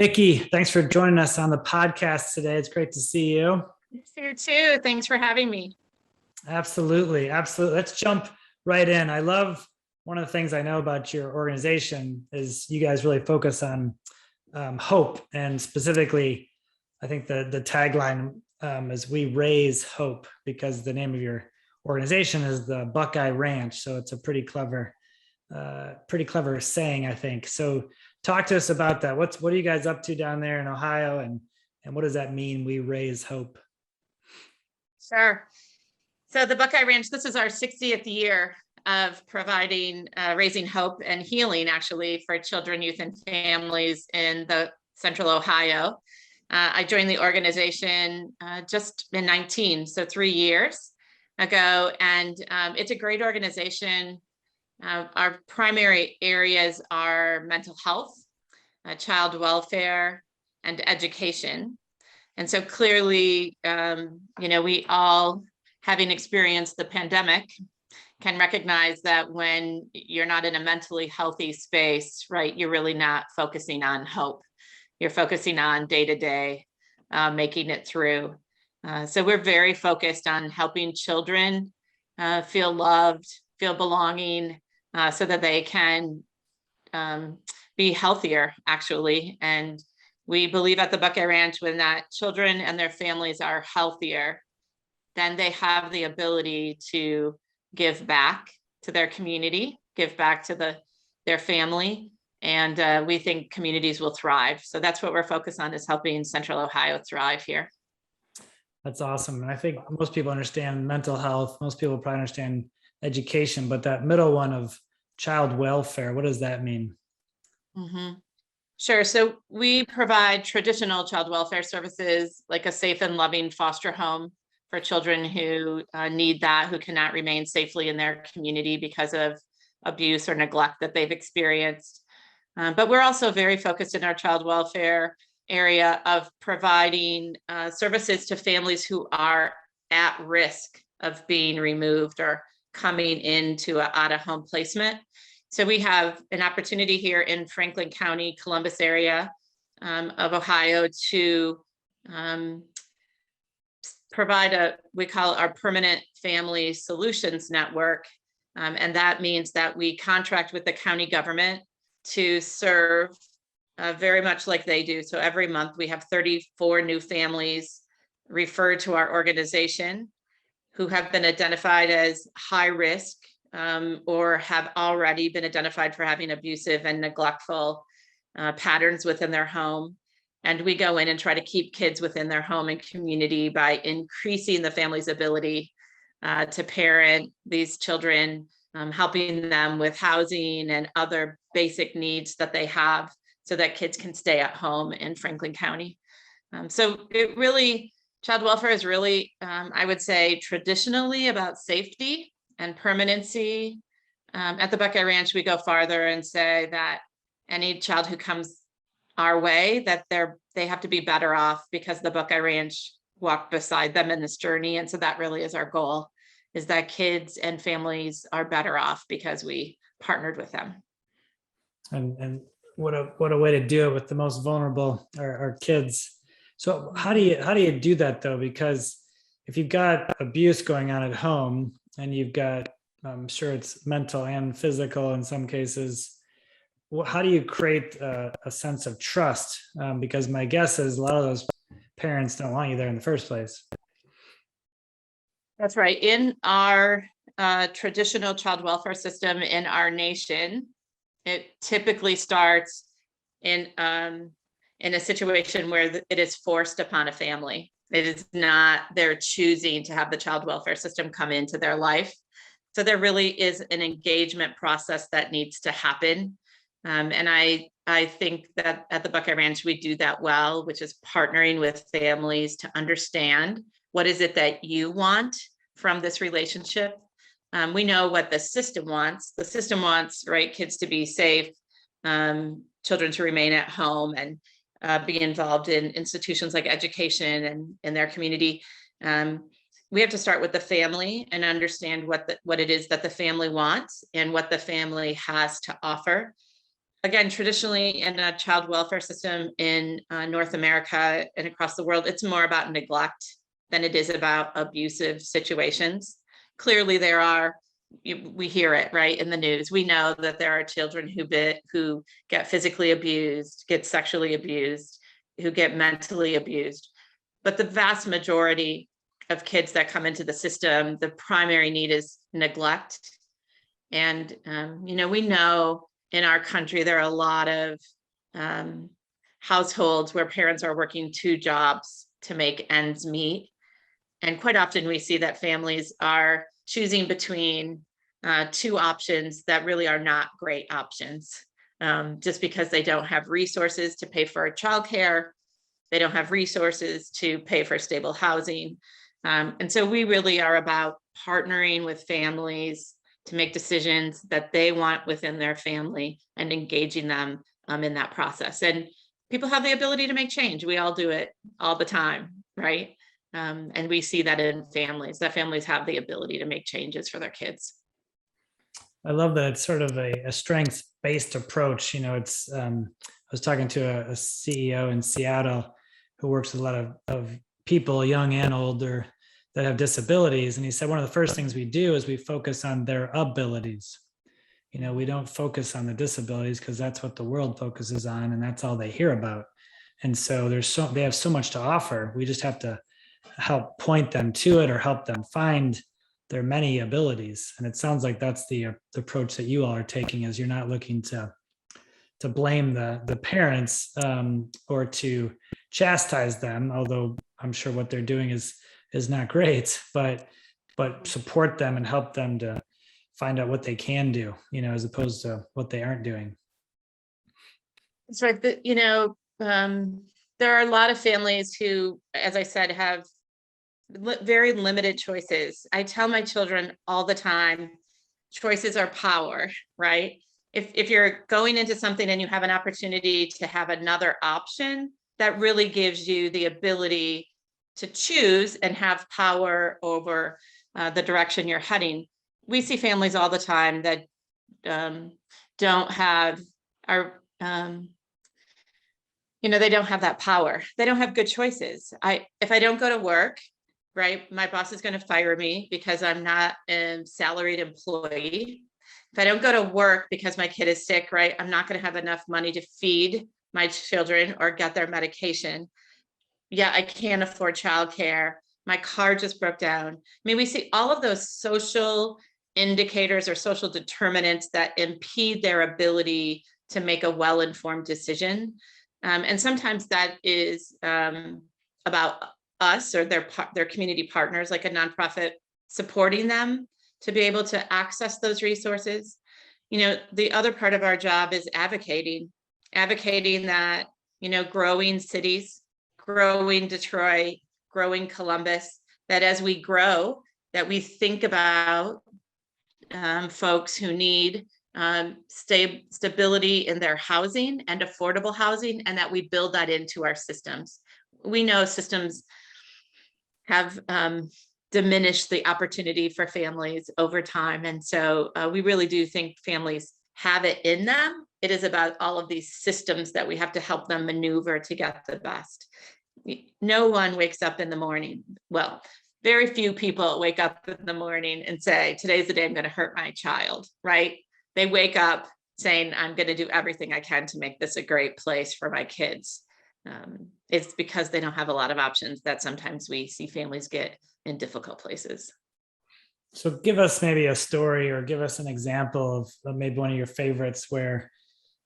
Vickie, thanks for joining us on the podcast today. It's great to see you. You too. Thanks for having me. Absolutely. Absolutely. Let's jump right in. I love one of the things I know about your organization is you guys really focus on hope. And specifically, I think the tagline is "We Raise Hope" because the name of your organization is the Buckeye Ranch. So it's a pretty clever saying, I think. So talk to us about that. What are you guys up to down there in Ohio, and what does that mean? We raise hope. Sure. So the Buckeye Ranch, this is our 60th year of providing raising hope and healing actually for children, youth, and families in the Central Ohio. I joined the organization just in 19, so 3 years ago, and it's a great organization. Our primary areas are mental health, child welfare, and education. And so clearly, we all, having experienced the pandemic, can recognize that when you're not in a mentally healthy space, right, you're really not focusing on hope. You're focusing on day-to-day, making it through. So we're very focused on helping children feel loved, feel belonging, so that they can be healthier, actually. And we believe at the Buckeye Ranch when that children and their families are healthier, then they have the ability to give back to their community, give back to their family, and we think communities will thrive. So that's what we're focused on, is helping Central Ohio thrive here. That's awesome. And I think most people understand mental health. Most people probably understand education, but that middle one of child welfare, what does that mean? Mm-hmm. Sure. So we provide traditional child welfare services, like a safe and loving foster home for children who need that, who cannot remain safely in their community because of abuse or neglect that they've experienced. But we're also very focused in our child welfare area of providing services to families who are at risk of being removed or coming into an out-of-home placement. So we have an opportunity here in Franklin County, Columbus area of Ohio to provide we call it our Permanent Family Solutions Network. And that means that we contract with the county government to serve very much like they do. So every month we have 34 new families referred to our organization who have been identified as high risk or have already been identified for having abusive and neglectful patterns within their home. And we go in and try to keep kids within their home and community by increasing the family's ability to parent these children, helping them with housing and other basic needs that they have so that kids can stay at home in Franklin County. So it really, child welfare is really, I would say, traditionally about safety and permanency. At the Buckeye Ranch, we go farther and say that any child who comes our way, that they have to be better off because the Buckeye Ranch walked beside them in this journey. And so that really is our goal, is that kids and families are better off because we partnered with them. And what a way to do it with the most vulnerable, our kids. So how do you do that though? Because if you've got abuse going on at home and you've got, I'm sure it's mental and physical in some cases, how do you create a sense of trust? Because my guess is a lot of those parents don't want you there in the first place. That's right. In our traditional child welfare system in our nation, it typically starts in a situation where it is forced upon a family. It is not their choosing to have the child welfare system come into their life. So there really is an engagement process that needs to happen. And I think that at the Buckeye Ranch, we do that well, which is partnering with families to understand what is it that you want from this relationship. We know what the system wants. The system wants, right, kids to be safe, children to remain at home and be involved in institutions like education and in their community. We have to start with the family and understand what it is that the family wants and what the family has to offer. again, traditionally in a child welfare system in North America and across the world, it's more about neglect than it is about abusive situations. Clearly there are, we hear it right in the news. We know that there are children who get physically abused, get sexually abused, who get mentally abused. But the vast majority of kids that come into the system, the primary need is neglect. And, we know in our country, there are a lot of households where parents are working 2 jobs to make ends meet. And quite often we see that families are choosing between 2 options that really are not great options, just because they don't have resources to pay for childcare. They don't have resources to pay for stable housing. And so we really are about partnering with families to make decisions that they want within their family and engaging them in that process. And people have the ability to make change. We all do it all the time, right? And we see that in families, that families have the ability to make changes for their kids. I love that it's sort of a strengths-based approach. It's I was talking to a CEO in Seattle who works with a lot of people, young and older, that have disabilities. And he said, one of the first things we do is we focus on their abilities. We don't focus on the disabilities because that's what the world focuses on and that's all they hear about. And so they have so much to offer. We just have to help point them to it or help them find their many abilities. And it sounds like that's the approach that you all are taking, is you're not looking to blame the parents or to chastise them, although I'm sure what they're doing is not great, but support them and help them to find out what they can do, as opposed to what they aren't doing. That's right. But, there are a lot of families who, as I said, have very limited choices. I tell my children all the time, choices are power, right? If you're going into something and you have an opportunity to have another option, that really gives you the ability to choose and have power over the direction you're heading. We see families all the time that don't have they don't have that power. They don't have good choices. If I don't go to work, right, my boss is going to fire me because I'm not a salaried employee. If I don't go to work because my kid is sick, right, I'm not going to have enough money to feed my children or get their medication. Yeah, I can't afford childcare. My car just broke down. I mean, we see all of those social indicators or social determinants that impede their ability to make a well-informed decision. And sometimes that is about us or their community partners, like a nonprofit, supporting them to be able to access those resources. The other part of our job is advocating that, growing cities, growing Detroit, growing Columbus, that as we grow, that we think about folks who need stability in their housing and affordable housing, and that we build that into our systems. We know systems have diminished the opportunity for families over time. And so we really do think families have it in them. It is about all of these systems that we have to help them maneuver to get the best. No one wakes up in the morning. Well, very few people wake up in the morning and say, today's the day I'm going to hurt my child, right? They wake up saying, I'm going to do everything I can to make this a great place for my kids. It's because they don't have a lot of options that sometimes we see families get in difficult places. So give us maybe a story or give us an example of maybe one of your favorites where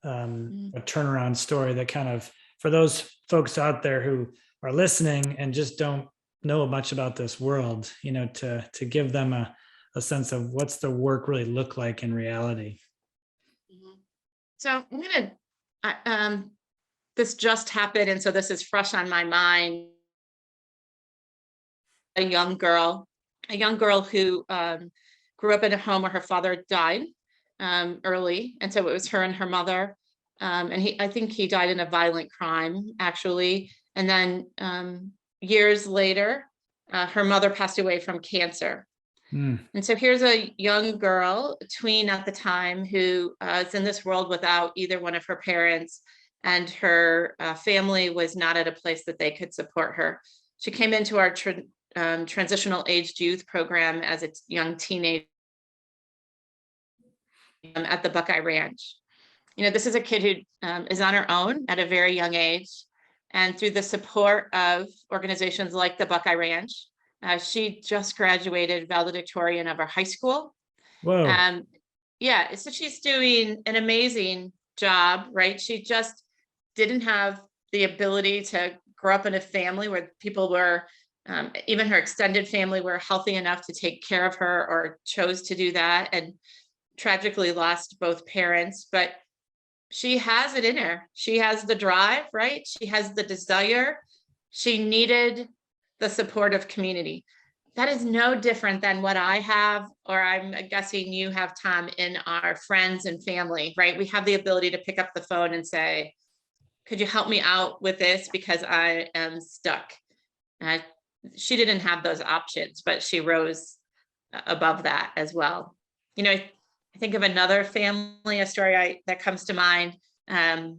a turnaround story that kind of, for those folks out there who are listening and just don't know much about this world, to give them a sense of what's the work really look like in reality. So I'm gonna, this just happened, and so this is fresh on my mind. A young girl who grew up in a home where her father died early, and so it was her and her mother. And I think he died in a violent crime, actually. And then years later, her mother passed away from cancer. Mm. And so here's a young girl, a tween at the time, who is in this world without either one of her parents, and her family was not at a place that they could support her. She came into our transitional aged youth program as a young teenager at the Buckeye Ranch. This is a kid who is on her own at a very young age. And through the support of organizations like the Buckeye Ranch, she just graduated valedictorian of our high school. Whoa. Yeah, so she's doing an amazing job, right? She just didn't have the ability to grow up in a family where people were, even her extended family were healthy enough to take care of her, or chose to do that, and tragically lost both parents. But she has it in her. She has the drive, right? She has the desire. She needed the support of community. That is no different than what I have, or I'm guessing you have, Tom, in our friends and family, right? We have the ability to pick up the phone and say, could you help me out with this because I am stuck? She didn't have those options, but she rose above that as well. I think of another family, a story that comes to mind, a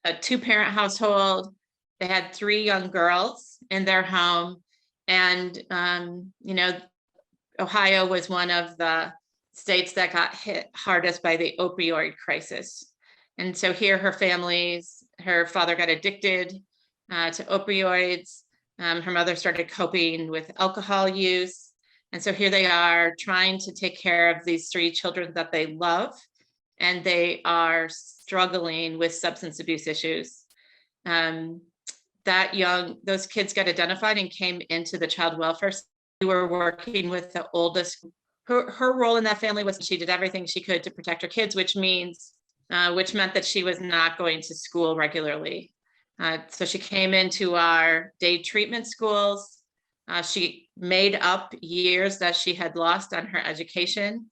2-parent household. They had 3 young girls in their home. And, Ohio was one of the states that got hit hardest by the opioid crisis. And so here her father got addicted to opioids. Her mother started coping with alcohol use. And so here they are trying to take care of these 3 children that they love, and they are struggling with substance abuse issues. Those kids got identified and came into the child welfare. We were working with the oldest. Her role in that family was she did everything she could to protect her kids, which meant that she was not going to school regularly. So she came into our day treatment schools. She made up years that she had lost on her education.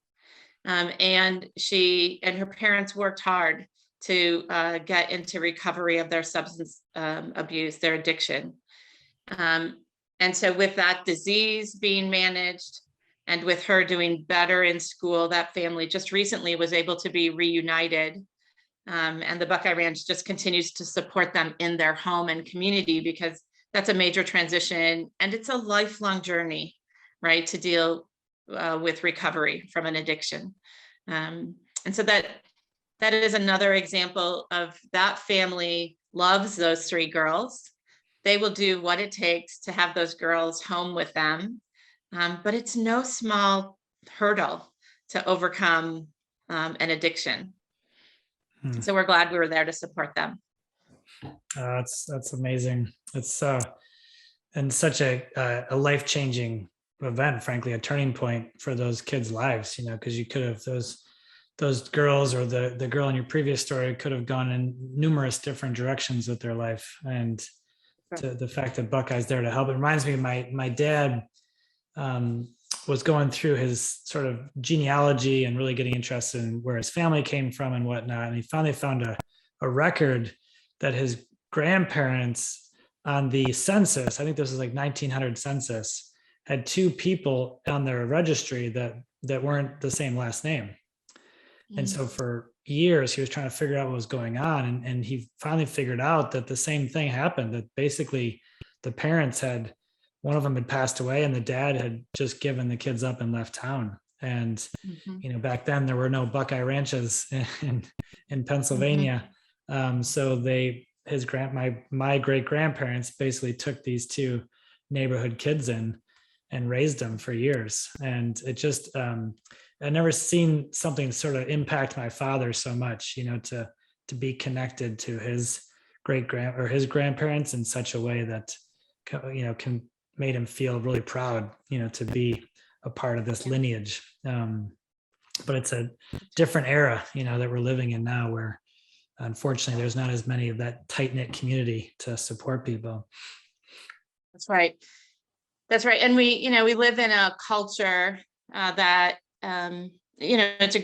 And her parents worked hard to get into recovery of their substance abuse, their addiction. And so with that disease being managed, and with her doing better in school, that family just recently was able to be reunited. And the Buckeye Ranch just continues to support them in their home and community, because that's a major transition, and it's a lifelong journey, right, to deal with recovery from an addiction. And so that is another example of that family loves those 3 girls. They will do what it takes to have those girls home with them. But it's no small hurdle to overcome an addiction. So we're glad we were there to support them. That's amazing. It's and such a life-changing event, frankly, a turning point for those kids' lives, because you could have those girls, or the girl in your previous story, could have gone in numerous different directions with their life. And the fact that Buckeye's there to help, it reminds me of my dad was going through his sort of genealogy and really getting interested in where his family came from and whatnot. And he finally found a record that his grandparents on the census, I think this was like 1900 census, had 2 people on their registry that weren't the same last name. And so for years, he was trying to figure out what was going on. And he finally figured out that the same thing happened, that basically the parents one of them had passed away, and the dad had just given the kids up and left town. And, back then there were no Buckeye ranches in Pennsylvania. So my great grandparents basically took these 2 neighborhood kids in and raised them for years. And it just, I've never seen something sort of impact my father so much, to be connected to his his grandparents in such a way that, made him feel really proud, to be a part of this lineage. But it's a different era, that we're living in now, where unfortunately there's not as many of that tight-knit community to support people. That's right. And we live in a culture that, it's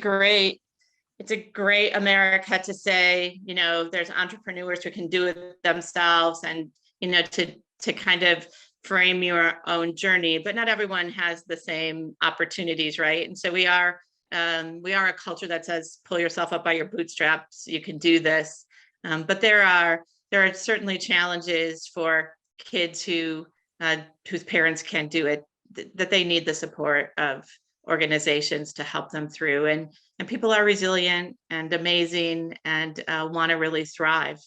a great America to say, there's entrepreneurs who can do it themselves, and, to kind of frame your own journey, but not everyone has the same opportunities, right? And so we are a culture that says, pull yourself up by your bootstraps, you can do this. But there are certainly challenges for kids whose parents can't do it, that they need the support of organizations to help them through. And people are resilient and amazing and want to really thrive.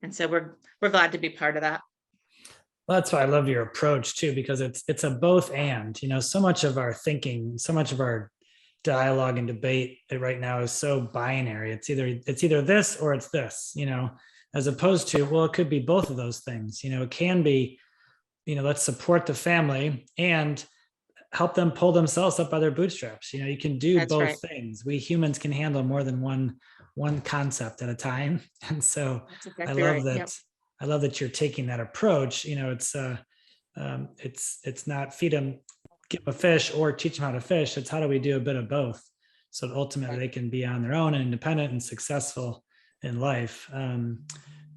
And so we're glad to be part of that. Well, that's why I love your approach too, because it's a both and, so much of our thinking, so much of our dialogue and debate right now is so binary. It's either this or it's this, as opposed to, well, it could be both of those things. It can be, let's support the family and help them pull themselves up by their bootstraps. You can do That's both right. things. We humans can handle more than one concept at a time. And so That's exactly right. Yep. I love that you're taking that approach. It's not feed them, give them a fish or teach them how to fish. It's how do we do a bit of both so that ultimately they can be on their own and independent and successful in life,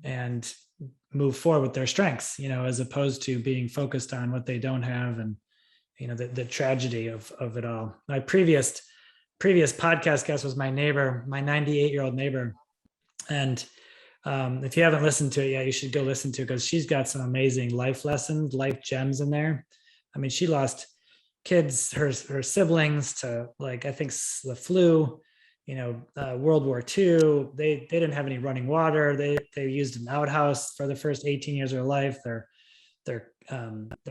and move forward with their strengths, as opposed to being focused on what they don't have and, the tragedy of it all. My previous podcast guest was my neighbor, my 98-year-old neighbor. And if you haven't listened to it yet, you should go listen to it because she's got some amazing life lessons, life gems in there. I mean, she lost kids, her siblings to, like, I think the flu, World War II. They didn't have any running water. They used an outhouse for the first 18 years of their life. Their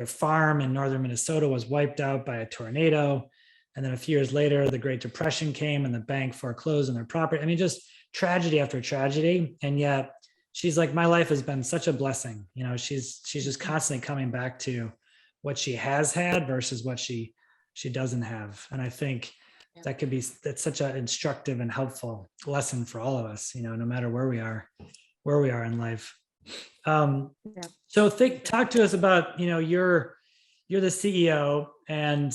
farm in northern Minnesota was wiped out by a tornado. And then a few years later, the Great Depression came and the bank foreclosed on their property. I mean, just tragedy after tragedy. And yet she's like, my life has been such a blessing. She's just constantly coming back to what she has had versus what she doesn't have. And I think that's such an instructive and helpful lesson for all of us, no matter where we are in life. So talk to us about, you're the CEO and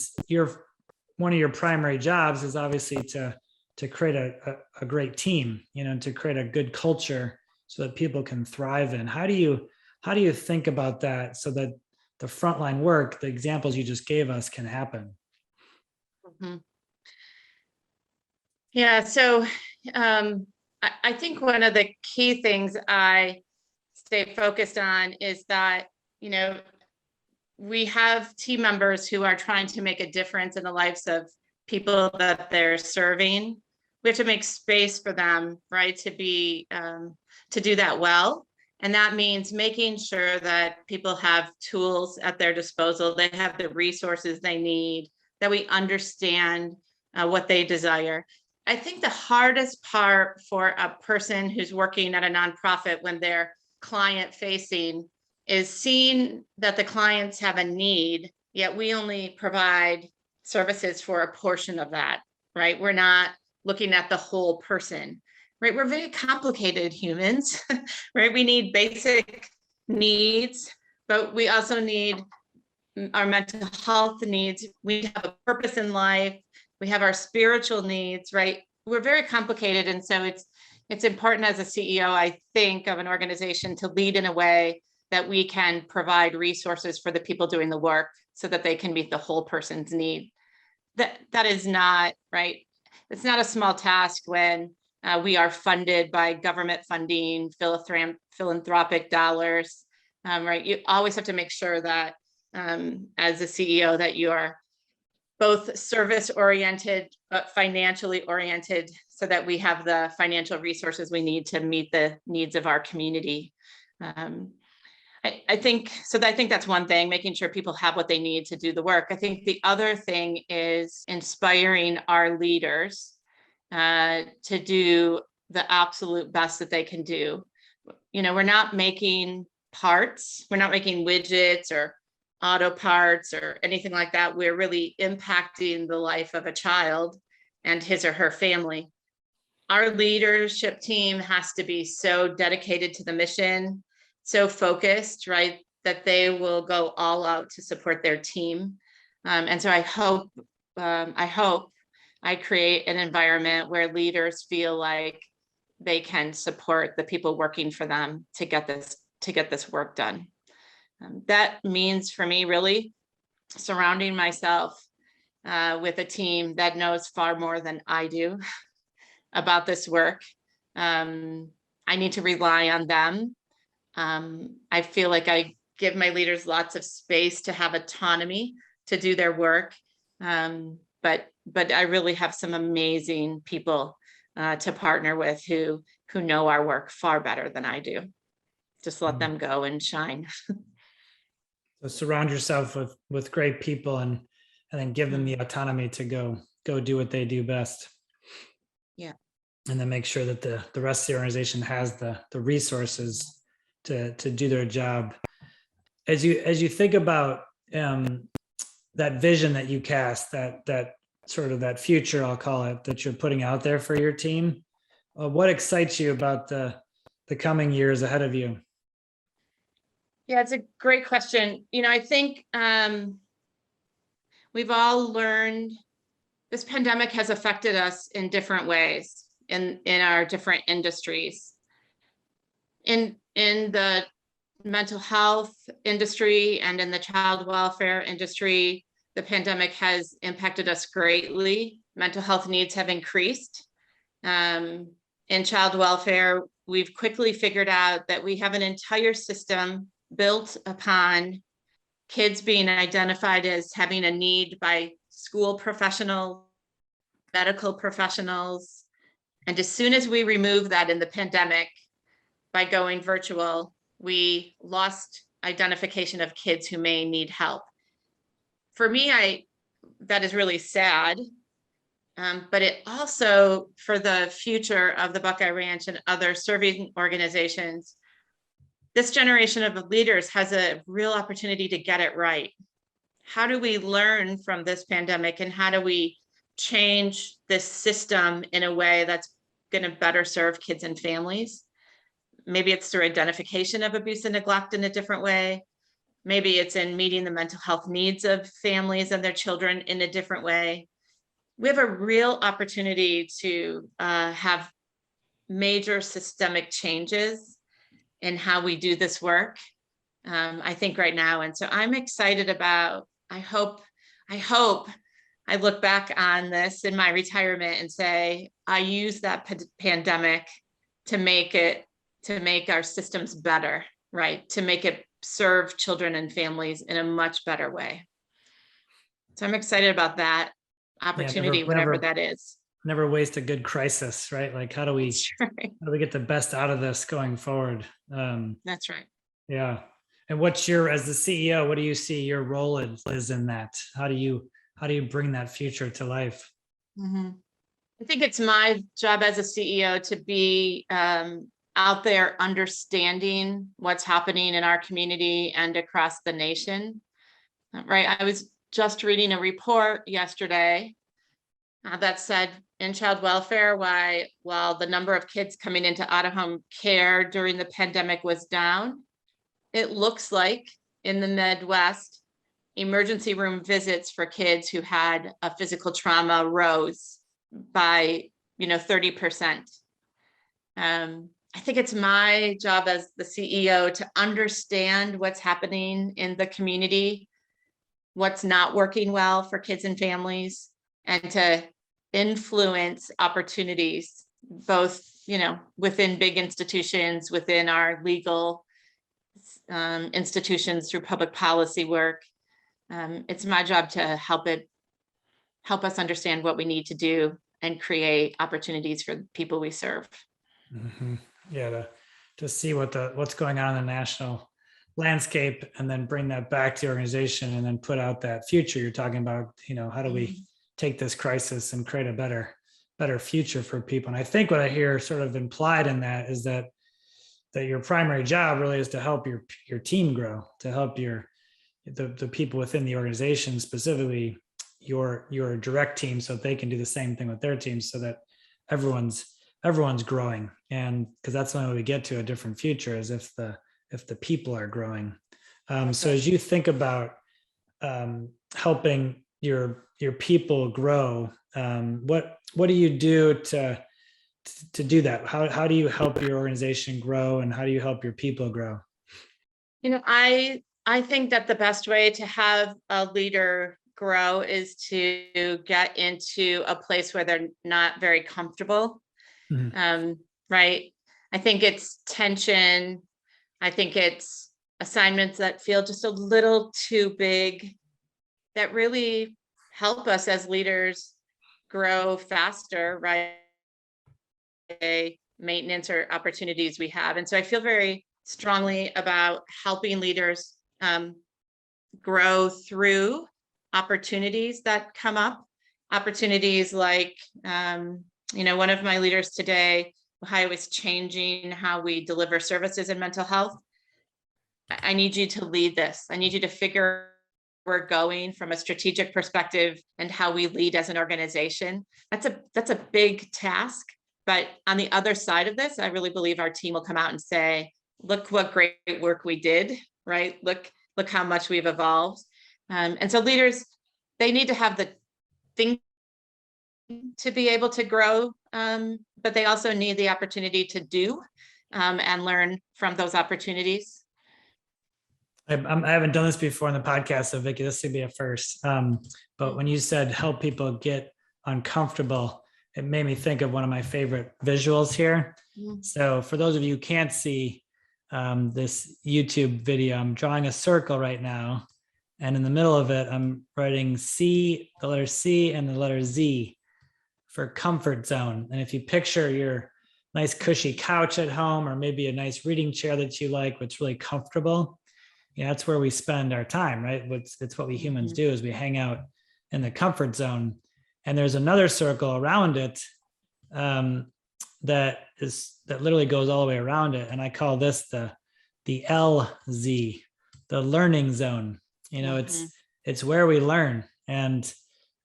one of your primary jobs is obviously to create a great team, to create a good culture so that people can thrive in. How do you think about that so that the frontline work, the examples you just gave us, can happen? Mm-hmm. Yeah. So I think one of the key things I stay focused on is that, we have team members who are trying to make a difference in the lives of people that they're serving. We have to make space for them, right, to do that well. And that means making sure that people have tools at their disposal, they have the resources they need, that we understand what they desire. I think the hardest part for a person who's working at a nonprofit when they're client facing is seeing that the clients have a need, yet we only provide services for a portion of that, right? We're not looking at the whole person, right? We're very complicated humans, right? We need basic needs, but we also need our mental health needs. We have a purpose in life. We have our spiritual needs, right? We're very complicated. And so it's important as a CEO, I think, of an organization to lead in a way that we can provide resources for the people doing the work so that they can meet the whole person's need. That is not, right? It's not a small task when we are funded by government funding, philanthropic dollars, right? You always have to make sure that as a CEO that you are both service oriented, but financially oriented so that we have the financial resources we need to meet the needs of our community. I think that's one thing, making sure people have what they need to do the work. I think the other thing is inspiring our leaders to do the absolute best that they can do. We're not making parts, we're not making widgets or auto parts or anything like that. We're really impacting the life of a child and his or her family. Our leadership team has to be so dedicated to the mission, so focused, right, that they will go all out to support their team. And so I hope I create an environment where leaders feel like they can support the people working for them to get this work done. That means for me really surrounding myself with a team that knows far more than I do about this work. I need to rely on them. I feel like I give my leaders lots of space to have autonomy to do their work. But I really have some amazing people to partner with who know our work far better than I do. Just let them go and shine. So surround yourself with great people and then give them the autonomy to go do what they do best. Yeah. And then make sure that the rest of the organization has the resources to do their job. As you think about that vision that you cast, that sort of that future, I'll call it, that you're putting out there for your team, what excites you about the coming years ahead of you? Yeah, it's a great question. I think we've all learned this pandemic has affected us in different ways in our different industries. In the mental health industry and in the child welfare industry, the pandemic has impacted us greatly. Mental health needs have increased. In child welfare, we've quickly figured out that we have an entire system built upon kids being identified as having a need by school professionals, medical professionals. And as soon as we remove that in the pandemic by going virtual, we lost identification of kids who may need help. For me, that is really sad. But it also, for the future of the Buckeye Ranch and other serving organizations, this generation of leaders has a real opportunity to get it right. How do we learn from this pandemic, and how do we change this system in a way that's going to better serve kids and families? Maybe it's through identification of abuse and neglect in a different way. Maybe it's in meeting the mental health needs of families and their children in a different way. We have a real opportunity to have major systemic changes in how we do this work, I think right now. And so I'm excited about, I hope I look back on this in my retirement and say, I used that pandemic to make our systems better, right? To make it serve children and families in a much better way. So I'm excited about that opportunity, whatever that is. Never waste a good crisis, right? Like how do we get the best out of this going forward? That's right. Yeah. And as the CEO, what do you see your role is in that? How do you bring that future to life? Mm-hmm. I think it's my job as a CEO to be out there understanding what's happening in our community and across the nation. Right. I was just reading a report yesterday that said in child welfare, while the number of kids coming into out-of-home care during the pandemic was down, it looks like in the Midwest, emergency room visits for kids who had a physical trauma rose by 30%. I think it's my job as the CEO to understand what's happening in the community, what's not working well for kids and families, and to influence opportunities, both, within big institutions, within our legal institutions, through public policy work. It's my job to help us understand what we need to do and create opportunities for the people we serve. Mm-hmm. Yeah, to see what's going on in the national landscape, and then bring that back to the organization, and then put out that future you're talking about. How do we take this crisis and create a better future for people? And I think what I hear sort of implied in that is that your primary job really is to help your team grow, to help the people within the organization, specifically your direct team, so that they can do the same thing with their teams, so that everyone's growing. And because that's the only way we get to a different future, is if the people are growing. So as you think about helping your people grow, what do you do to do that? How do you help your organization grow, and how do you help your people grow? I think that the best way to have a leader grow is to get into a place where they're not very comfortable. Mhm. Right. I think it's tension. I think it's assignments that feel just a little too big that really help us as leaders grow faster, right? Maintenance or opportunities we have. And so I feel very strongly about helping leaders grow through opportunities that come up, opportunities like, one of my leaders today, Ohio is changing how we deliver services in mental health. I need you to lead this. I need you to figure where we're going from a strategic perspective and how we lead as an organization. That's a big task. But on the other side of this, I really believe our team will come out and say, look what great work we did, right? Look how much we've evolved. And so leaders, they need to have the thing to be able to grow, but they also need the opportunity to do and learn from those opportunities. I haven't done this before in the podcast, so Vickie, this would be a first. But when you said help people get uncomfortable, it made me think of one of my favorite visuals here. So for those of you who can't see this YouTube video, I'm drawing a circle right now. And in the middle of it, I'm writing C, the letter C and the letter Z for comfort zone. And if you picture your nice cushy couch at home, or maybe a nice reading chair that you like, what's really comfortable, that's where we spend our time, right? It's what we humans do, is we hang out in the comfort zone. And there's another circle around it that literally goes all the way around it. And I call this the LZ, the learning zone. It's where we learn, and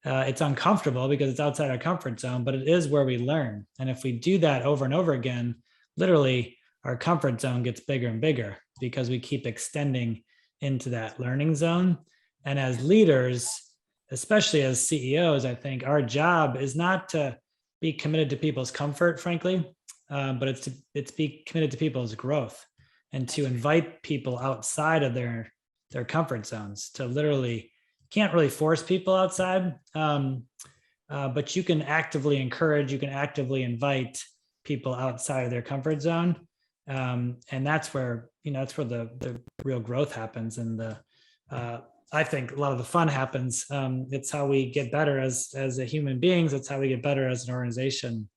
it's uncomfortable because it's outside our comfort zone, but it is where we learn. And if we do that over and over again, literally our comfort zone gets bigger and bigger because we keep extending into that learning zone. And as leaders, especially as CEOs, I think our job is not to be committed to people's comfort, frankly, but it's be committed to people's growth, and to invite people outside of their comfort zones. To literally, can't really force people outside, but you can actively encourage, you can actively invite people outside of their comfort zone. And that's where the real growth happens, and I think a lot of the fun happens. It's how we get better as a human beings. It's how we get better as an organization.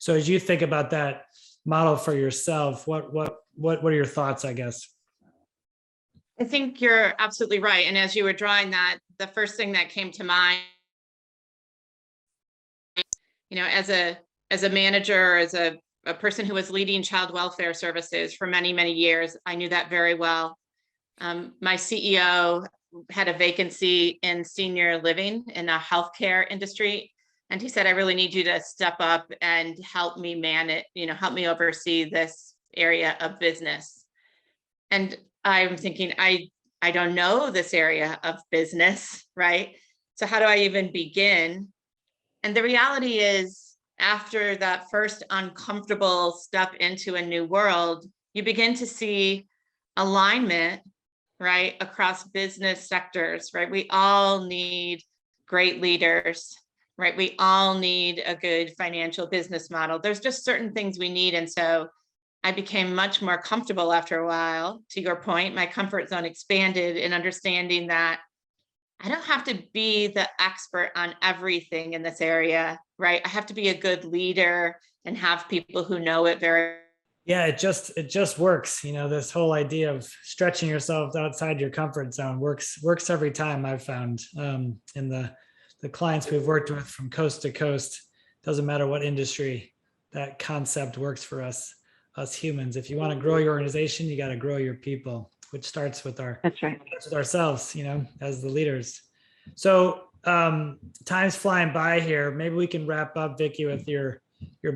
So as you think about that model for yourself, what are your thoughts, I guess? I think you're absolutely right. And as you were drawing that, the first thing that came to mind, as a manager, as a person who was leading child welfare services for many, many years, I knew that very well. My CEO had a vacancy in senior living in the healthcare industry. And he said, I really need you to step up and help me manage, help me oversee this area of business. And I'm thinking, I don't know this area of business, right? So how do I even begin? And the reality is, after that first uncomfortable step into a new world, you begin to see alignment, right, across business sectors, right? We all need great leaders, right? We all need a good financial business model. There's just certain things we need. And so I became much more comfortable after a while. To your point, my comfort zone expanded in understanding that I don't have to be the expert on everything in this area, right? I have to be a good leader and have people who know it very. Yeah, it just works. This whole idea of stretching yourself outside your comfort zone works every time, I've found. In the clients we've worked with from coast to coast, doesn't matter what industry, that concept works for us humans. If you want to grow your organization, you got to grow your people, which starts with That's right. with ourselves, as the leaders. So time's flying by here. Maybe we can wrap up, Vickie, with your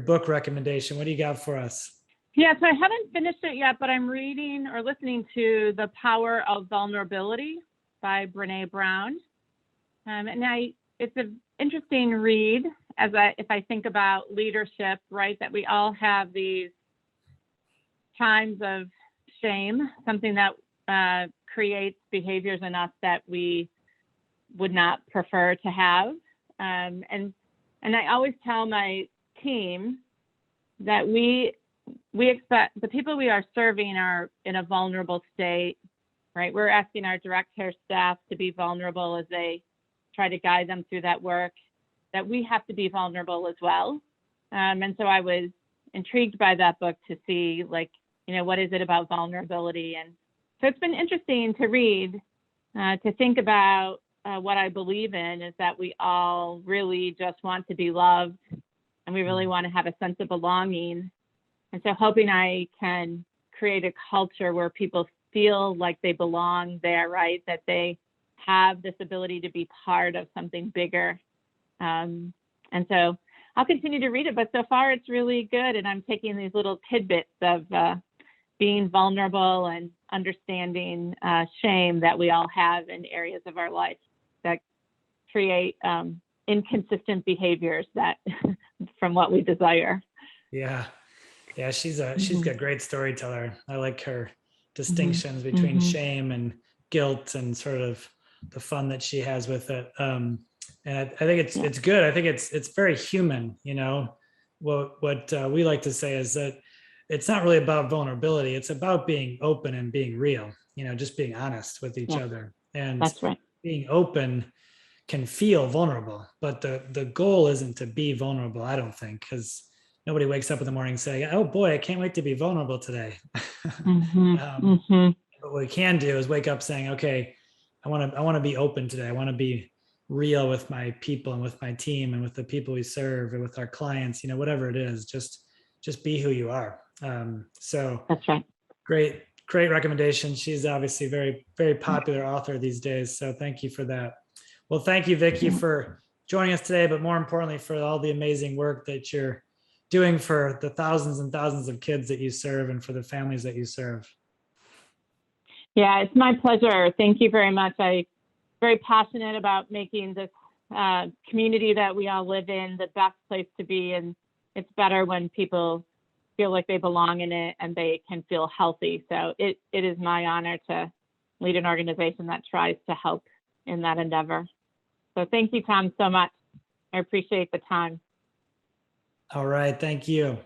book recommendation. What do you got for us? Yeah, so I haven't finished it yet, but I'm reading or listening to The Power of Vulnerability by Brené Brown. And it's an interesting read if I think about leadership, right? That we all have these times of shame, something that creates behaviors in us that we would not prefer to have. And I always tell my team that we expect the people we are serving are in a vulnerable state, right? We're asking our direct care staff to be vulnerable as they try to guide them through that work, that we have to be vulnerable as well. And so I was intrigued by that book to see, like, what is it about vulnerability? And so it's been interesting to read, to think about what I believe in is that we all really just want to be loved, and we really want to have a sense of belonging. And so hoping I can create a culture where people feel like they belong there, right? That they have this ability to be part of something bigger. And so I'll continue to read it, but so far it's really good. And I'm taking these little tidbits of being vulnerable and understanding shame that we all have in areas of our life that create inconsistent behaviors that from what we desire. Yeah. Yeah. She's a great storyteller. I like her distinctions between shame and guilt and sort of the fun that she has with it. And I think it's good. I think it's very human. What we like to say is that it's not really about vulnerability. It's about being open and being real, just being honest with each other. And that's right. Being open can feel vulnerable, but the goal isn't to be vulnerable, I don't think, because nobody wakes up in the morning saying, oh boy, I can't wait to be vulnerable today. But what we can do is wake up saying, okay, I want to be open today. I want to be real with my people and with my team and with the people we serve and with our clients, whatever it is, just be who you are. So that's right. Great recommendation. She's obviously a very, very popular author these days. So thank you for that. Well, thank you, Vickie, for joining us today, but more importantly, for all the amazing work that you're doing for the thousands and thousands of kids that you serve and for the families that you serve. Yeah, it's my pleasure. Thank you very much. I'm very passionate about making this community that we all live in the best place to be. And it's better when people feel like they belong in it and they can feel healthy. So it is my honor to lead an organization that tries to help in that endeavor. So thank you, Tom, so much. I appreciate the time. All right. Thank you.